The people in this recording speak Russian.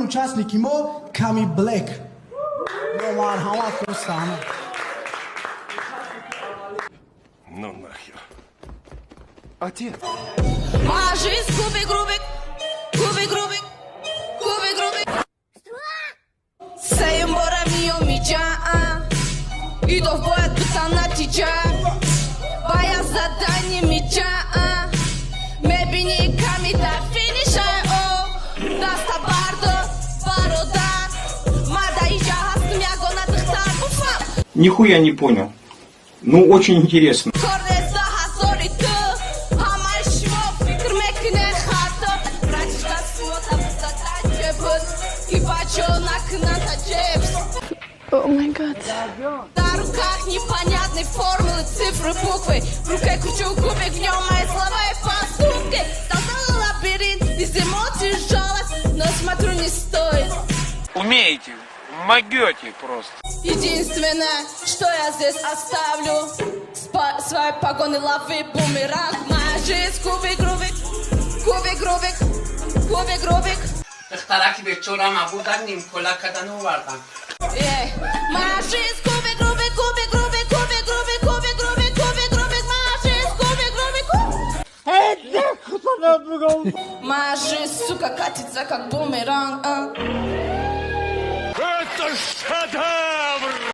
участник мо Ками Блэк. Ну мархамат дӯстам. Ну нахер. Отец. Моя жизнь кубик Рубик, кубик Рубик, кубик Рубик. Sayın Bora mi olmayacağım. İdo boya tutan natija. Baya zadanmayacağım. Mebini kamida finişe o. Dasta bardo, baroda. Mada ija hastım ya gona tıhtar bufam. Нихуя не понял. Ну, очень интересно. Korreza hazoritu. Hamar şmo fikir mekine hato. Bratişka svota vstata cebus. Ибачо накна таджепс. О май гад. На руках непонятные формулы, цифры, буквы. В руке кручу кубик, в нем мои слова и поступки. Создала лабиринт из эмоций и жалость, но смотрю не стоит. Умеете, могете просто. Единственное, что я здесь оставлю, свои погоны, лавы, бумеранг. Моя жизнь кубик Рубик, кубик Рубик, кубик Рубик. اختراکی به چورم بودن نیم کلک کدن و وردن Моя жизнь кубик Рубик, кубик Рубик, кубик Рубик, кубик Рубик, кубик Рубик. Моя жизнь кубик Рубик. Моя жизнь, сука, катится как бумеранг. Это шада!